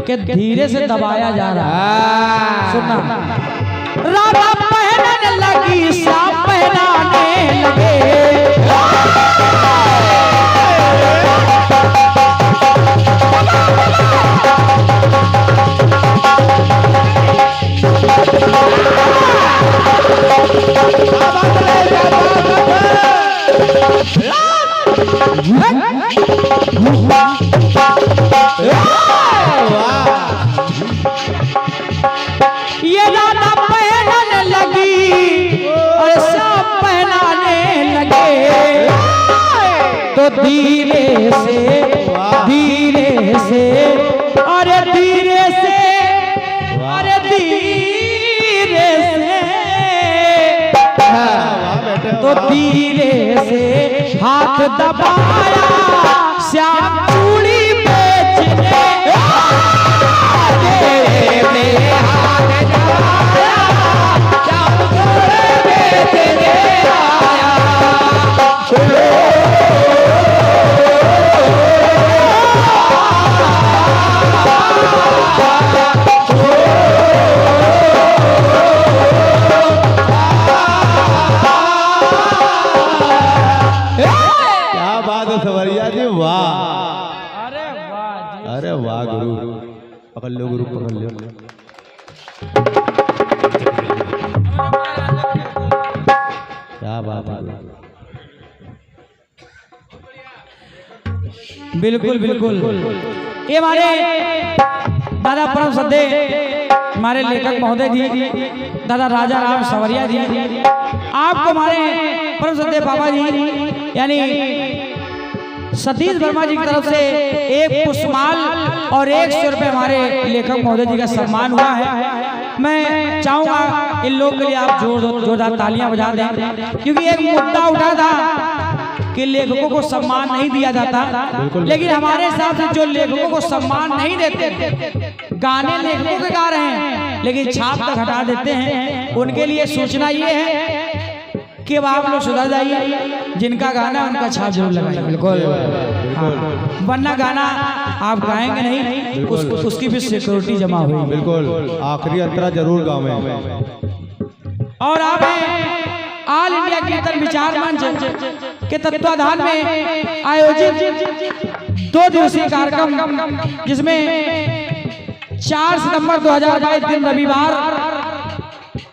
कि धीरे से दबाया जा रहा है। सुनना, राधा पहनने लगी श्याम पहनाने लगे, ये राधा पहनने लगी और सब पहनाने लगे, तो धीरे से अरे धीरे से तो धीरे से हाथ दबाया श्याम चूड़ी बेचने, हाथ दबाया श्याम चूड़ी बेचने आया। सवरिया जी वाह, अरे वाह, अरे वाह गुरु, पकड़ लो गुरु, पकड़ लो। क्या बात है, बिल्कुल बिल्कुल। ये हमारे दादा परम श्रद्धे हमारे लेखक महोदय जी दादा राजा राम सवरिया जी, आपको हमारे परम श्रद्धे बाबा जी यानी सतीश वर्मा जी की तरफ से एक पुष्पमाल और 100 रुपए हमारे लेखक महोदय जी का सम्मान हुआ है। मैं चाहूंगा इन लोगों के लिए आप जोरदार तालियां बजा दें, क्योंकि एक मुद्दा उठा था कि लेखकों को सम्मान नहीं दिया जाता, लेकिन हमारे हिसाब से जो लेखकों को सम्मान नहीं देते, गाने लेखकों के गा रहे हैं लेकिन छाप तक हटा देते हैं, उनके लिए सूचना ये है कि अब आप लोग सुधर जाइए, जिनका गाना उनका छाप जरूर लगाइए। बिल्कुल, हाँ, वरना गाना आप गाएंगे नहीं, उसकी भी सिक्योरिटी जमा हुई। बिल्कुल, आखिरी अंतरा जरूर गावें। और आप ऑल इंडिया कीर्तन विचार मंच के तत्वाधान में आयोजित 2 दिवसीय कार्यक्रम, जिसमें 4 सितंबर 2022 दिन रविवार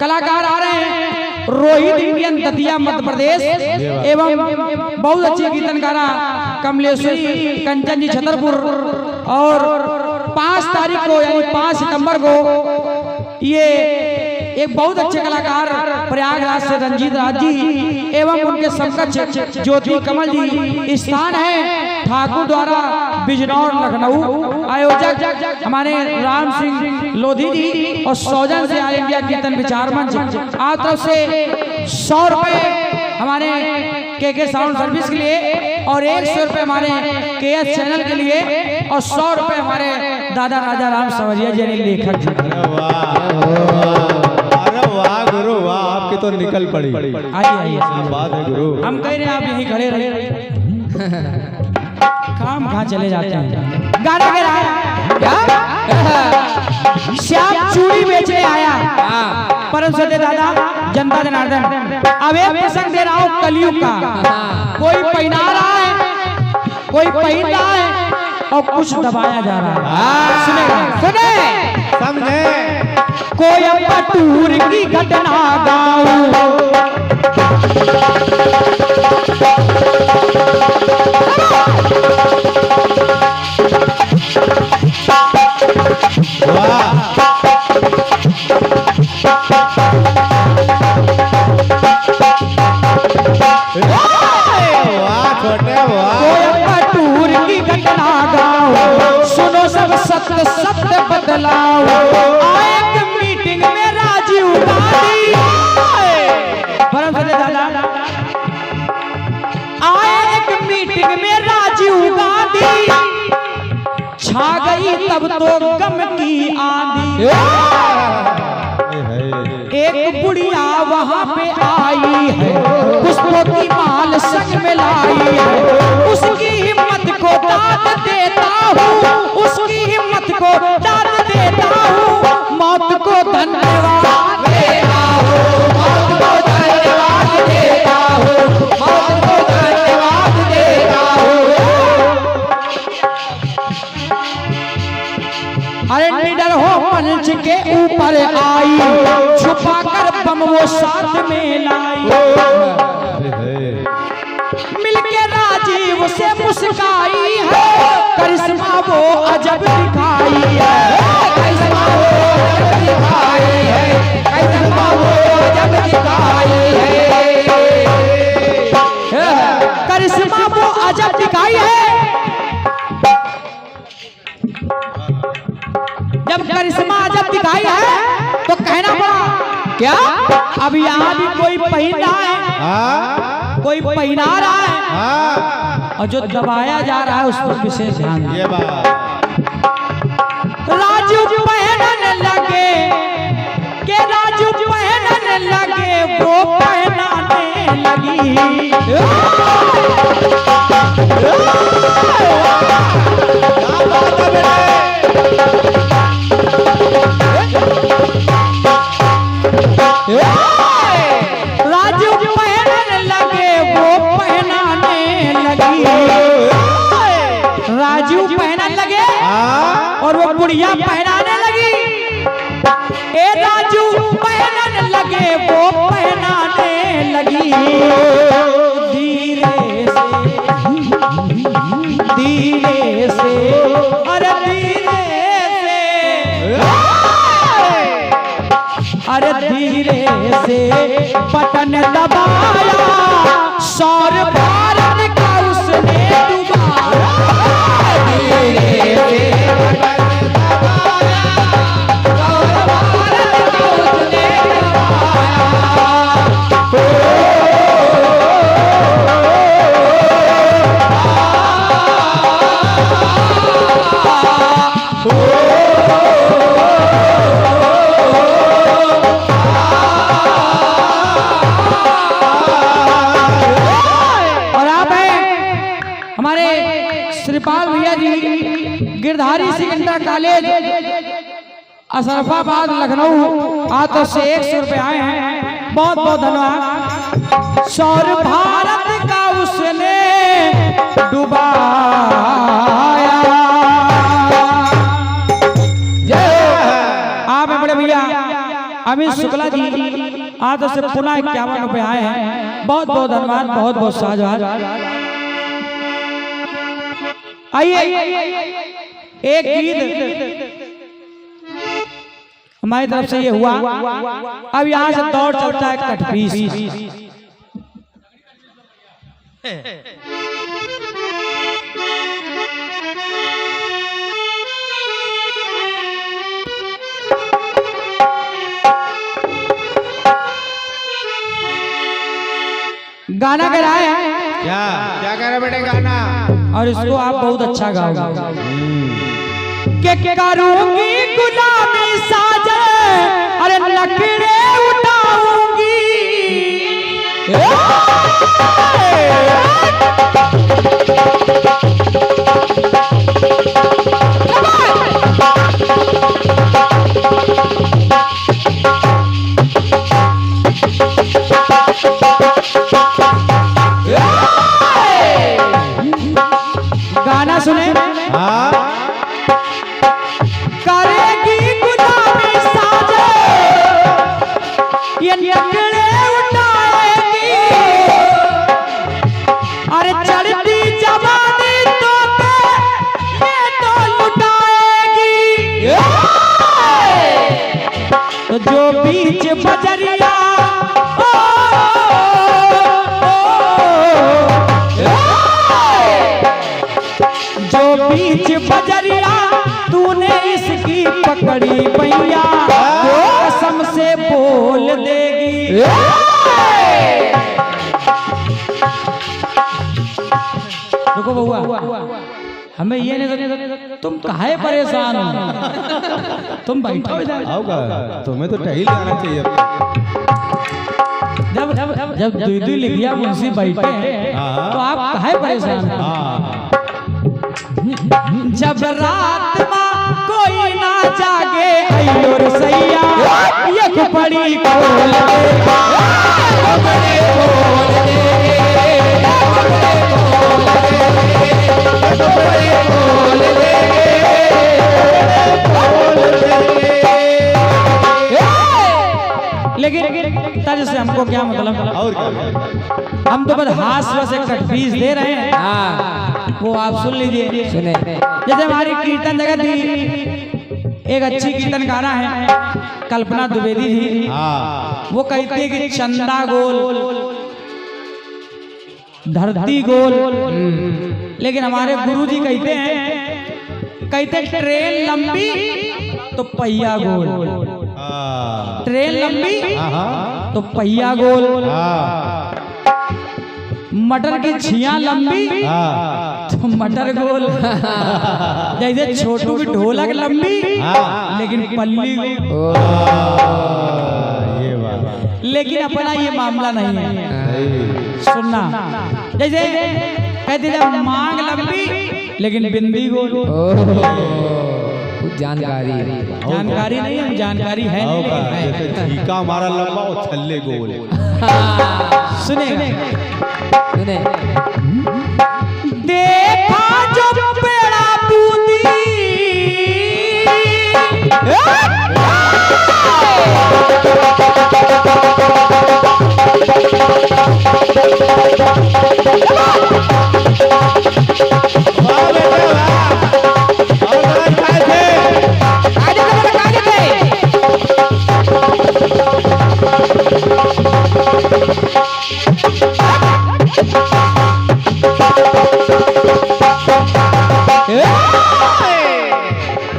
कलाकार आ रहे हैं रोहित इंडियन दतिया मध्य प्रदेश एवं बहुत अच्छी कीर्तनकारा कमलेश्वरी कंचन जी छतरपुर, और 5 तारीख को यानी 5 सितंबर को ये एक बहुत अच्छे कलाकार प्रयागराज से रंजीत राज जी एवं उनके समकक्ष ज्योति कमल जी, स्थान है ठाकुर द्वारा बिजनौर लखनऊ। आयोजक हमारे राम सिंह लोधी जी और सौजन से ऑल इंडिया कीर्तन विचार मंच। आप तरफ से 100 रुपए हमारे के साउंड सर्विस के लिए और 100 रुपए हमारे KS चैनल के लिए और 100 रुपए हमारे दादा राजा राम सवरिया जी लेखक जी। अरे वाह गुरु वाह, आपकी तो निकल पड़ी। आइए बात है गुरु, हम कह रहे हैं आप यहीं खड़े रहिए, काम कहाँ चले जाते हैं। गाना गा रहा है क्या? श्याम चूड़ी बेचने आया। परम सत्य दादा जनता जनार्दन, अब एक प्रसंग दे रहा हूँ कलयुग का। कोई पहना रहा है, कोई पहन रहा है और कुछ दबाया जा रहा है। सुनेगा, सुने समझे। कोई पटूर की घटना गाऊं, पटूर की घटना गाओ, सुनो सब सत्य सत्य बदलाओ। आए एक मीटिंग में राजीव गांधी, परम सत्य दादा, आए एक मीटिंग में राजीव गांधी, छा गई तब तो गम की आंधी। एक बुढ़िया वहां पे आई है, पुष्पों की माल संग में लाई है। उसकी हिम्मत को दाद देता हूँ, उसकी हिम्मत को दाद देता हूँ। मौत को धन्यवाद देता हूँ, मौत को धन्यवाद देता हूँ, मौत को धन्यवाद देता हूँ। अरे निडर हो मंच के ऊपर आई, छुपा कर बम वो साथ में लाई। मिलके राजीव से मुस्काई है, करिश्मा वो अजब दिखाई है। करिश्मा वो अजब दिखाई है, करिश्मा वो अजब दिखाई है, करिश्मा वो अजब दिखाई है। जब करिश्मा अजब दिखाई है तो कहना पड़ा क्या, अब यहाँ भी कोई पहना है, कोई पहना रहा है, और जो दबाया जा रहा है उस पर विशेष ध्यान दें। ये बात राजू पहनने लगे, के राजू पहनने लगे, वो पहनाने लगी। राजू पहनने लगे, वो पहनाने लगी। राजू पहनने लगे और वो बुढ़िया पहनाने लगी। ए राजू पहनने लगे, वो पहनाने लगी। धीरे से, अरे धीरे से, अरे धीरे से बटन दबाया, सौर भारत का उसने डुबाया। धीरे से बटन दबाया, सौर भारत का उसने श्रीपाल भैया जी गिरधारी सिकंदर कॉलेज असरफाबाद लखनऊ हाथों से 100 रुपए आए हैं, बहुत बहुत धन्यवाद। सौर भारत का उसने डुबाया। आप बड़े भैया अमित शुक्ला जी हाथों से पुनः 51 रुपए आए हैं, बहुत बहुत धन्यवाद, बहुत बहुत साधुवाद। आइए एक गीत हमारी तरफ से ये हुआ। अब यहां से दौड़ चलता है कटपीस। गाना गा रहा है क्या क्या कह रहे बेटे गाना, और इसको आप बहुत अच्छा गाओगे। के करूंगी गुलामी साजन, अरे लकड़े उठाऊंगी। सुने हाँ करेगी गुलामी साजे ये नखरे उठाएगी अरे चढ़ती जवानी तो ये तो लुटाएगी तो जो बीच बजरिया जो बीच बजरिया तूने इसकी पकड़ी पैया वो कसम से बोल देगी रुको बउआ हमें ये नहीं तुम काहे परेशान हो तुम बैठो इधर आओगा तुम्हें तो टहल जाना चाहिए जब जब दुई लिखिया मुंशी बैठे हाँ। तो आप काहे परेशान हो हाँ जब रात में कोई ना जागे अयो रसैया ये पड़ी खोल लेकिन तज से हमको क्या मतलब और क्या हम तो बस हास्य से कटपीस दे रहे हैं वो आप सुन लीजिए सुने जैसे हमारी कीर्तन जगत थी एक अच्छी कीर्तनकारा है कल्पना द्विवेदी जी हाँ वो कहती है कि चंदा गोल धरती गोल लेकिन हमारे गुरुजी कहते हैं ट्रेन लंबी तो पहिया गोल हाँ ट्रेन लंबी हाँ तो पहिया गोल हाँ मटर की छिया लंबी हाँ तो मटर गोल जैसे छोटू की ढोलक लंबी हाँ लेकिन पल्ली ये बात लेकिन अपना ये मामला नहीं है सही सुनना जैसे कहते जब मांग लंबी लेकिन बिंदी गोल कुछ जानकारी जानकारी नहीं है जानकारी है होगा नहीं जैसे झीका हमारा लंबा और छल्ले गोल सुने सुने देखा जो पेड़ा बूंदी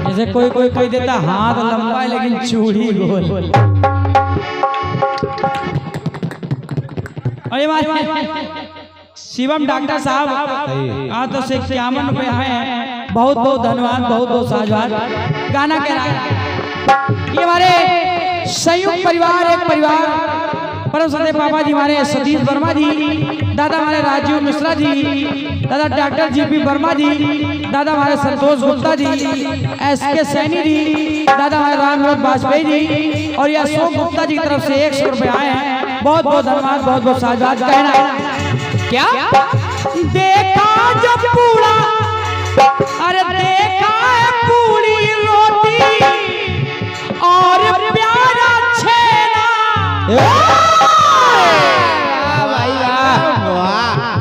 जैसे कोई कोई कह देता हाथ लंबा है लेकिन चूड़ी गोल अरे शिवम डॉक्टर साहब आज तो 51 रुपए आए हैं बहुत बहुत धन्यवाद बहुत बहुत साधुवाद गाना कह रहा है ये हमारे संयुक्त परिवार एक परिवार परम सदे पापा जी हमारे सतीश वर्मा जी दादा हमारे राजीव मिश्रा जी दादा डॉक्टर जीपी वर्मा जी दादा हमारे संतोष गुप्ता जी एसके सैनी जी दादा हमारे रामनाथ वाजपेयी जी और ये अशोक गुप्ता जी की तरफ से 100 रुपए आए हैं बहुत बहुत धन्यवाद बहुत बहुत साधुवाद कहना क्या देखा जब पूरा अरे देखा है पूरी रोटी और प्यारा छेना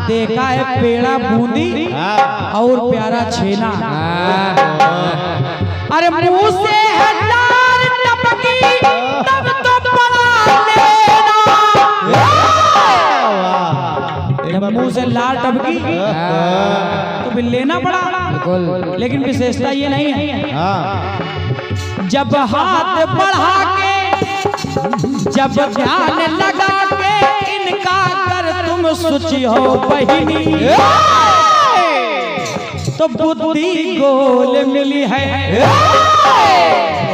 देखा है पेड़ा बूंदी और प्यारा छेना अरे मुंह से है लार टपकी तब तो बड़ा लेना जब मुंह से लार टपकी तो भी लेना पड़ा लेकिन विशेषता ये नहीं है जब हाथ बढ़ा के जब ध्यान लगा के इनका कर तुम सोची हो बहिनी तो बुद्धि गोल मिली है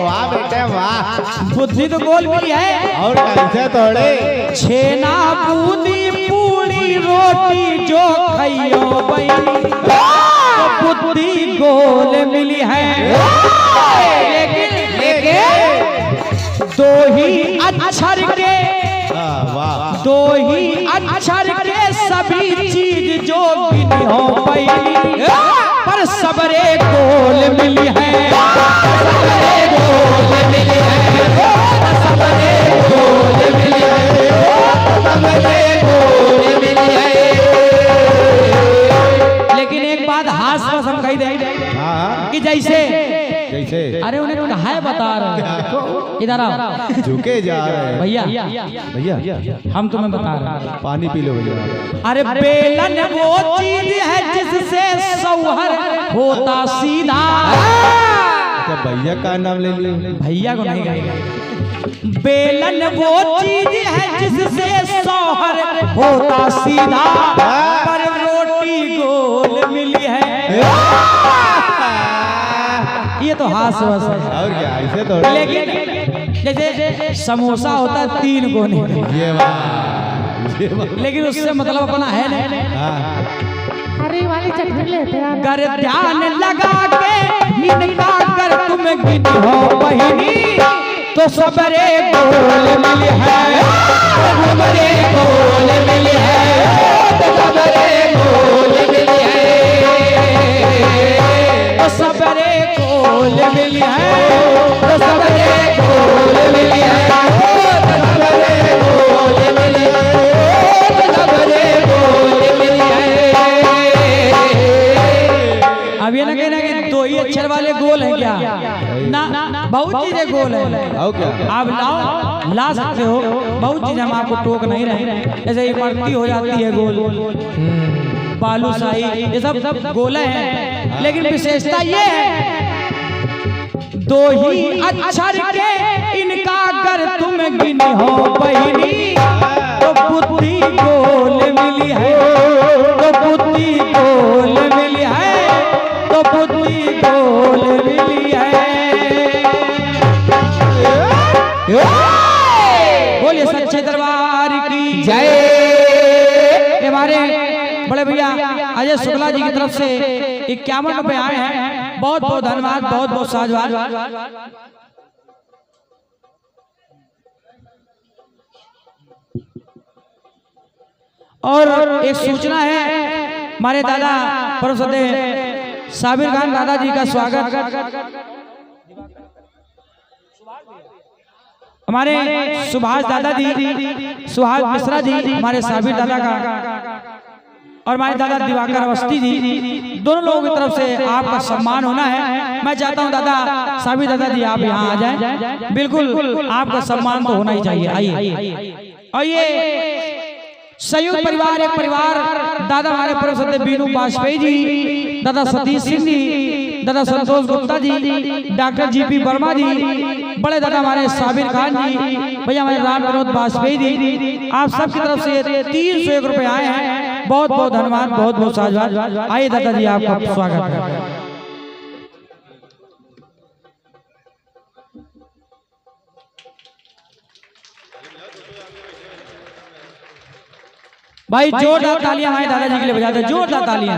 वाह बेटे वाह बुद्धि तो गोल मिली है और कैसे तोड़े छेना बूंदी पूरी रोटी जो खाइयो बहिनी तो बुद्धि गोल मिली है लेकिन दो ही अक्षर के वाह दो ही अक्षर के सभी चीज जो गिनी हो पहली पर सब सबरे गोल मिली है, सबरे गोल मिली है, सबरे गोल मिली है, सबरे गोल मिली है। लेकिन एक बात हास्य हम कही दे कि जैसे अरे उन्हें कहा है बता रहे इधर आओ, झुके जा रहे हैं भैया भैया हम तुम्हें बता रहे हैं, पानी पी लो भैया। अरे बेलन वो चीज है जिससे सौहर होता सीधा। अच्छा भैया का नाम ले लियो। भैया को नहीं गाएगा। बेलन वो चीज है जिससे सौहर होता सीधा, पर रोटी गोल मिली है। ये तो हास्य बस है और क्या ऐसे तो। लेकिन जैसे समोसा होता है 3 कोने, ये बात लेकिन उससे मतलब अपना है नहीं। हरी वाली चटनी लेते हैं। कर ध्यान लगा के इनका कर तुम गिनी हो बहिनी, तो सबरे गोल मिली है, सबरे गोल मिली है, तो सबरे गोल मिली है, तो सबरे गोल मिली है, तो सबरे गोल मिली है, तो सबरे गोल मिली है, तो सबरे गोल मिली है। अब ये ना कहना कि 2 ही अक्षर वाले गोल है क्या? ना, बहुत चीजें गोल है। और क्या आप लाओ, ला सकते हो, बहुत चीजें हम आपको टोक नहीं रहे। जैसे इमरती हो जाती है गोल, बालूशाही, ये सब गोले हैं। लेकिन विशेषता ये है 2 ही अक्षर के इनका अगर तुम गिने हो बहिनी, तो बुद्धि गोल मिली है, तो बुद्धि गोल मिली है, तो बुद्धि गोल मिली है। बोलिए सच्चे दरबार की जय। हमारे बड़े भैया अजय शुक्ला जी की तरफ से 51 रुपए आए हैं, बहुत बहुत धन्यवाद, बहुत बहुत साधुवाद। और एक सूचना है, हमारे दादा परमसदे साबिर खान दादाजी का स्वागत, हमारे सुभाष दादाजी, सुभाष मिश्रा जी, हमारे साबिर दादा का, और हमारे दादा दिवाकर अवस्थी जी, दोनों लोगों की तरफ से आपका सम्मान होना है। मैं चाहता हूं दादा साबिर दादाजी आप यहाँ आ जाएं, बिल्कुल आपका सम्मान तो होना ही चाहिए। आइए। और ये संयुक्त परिवार, एक परिवार, दादा हमारे परमसदे बीनू वाजपेयी जी, दादा सतीश सिंह जी, दादा संतोष गुप्ता जी, डॉक्टर जीपी वर्मा जी, बड़े दादा हमारे साबिर खान जी, भैया हमारे राम विनोद वाजपेयी जी, आप सबकी तरफ से 301 रुपए आए हैं, बहुत बहुत धन्यवाद, बहुत बहुत साधुवाद। आइए दादाजी आपका स्वागत है। भाई जोरदार तालियां हमारे दादाजी के लिए बजाते, जोरदार तालियां।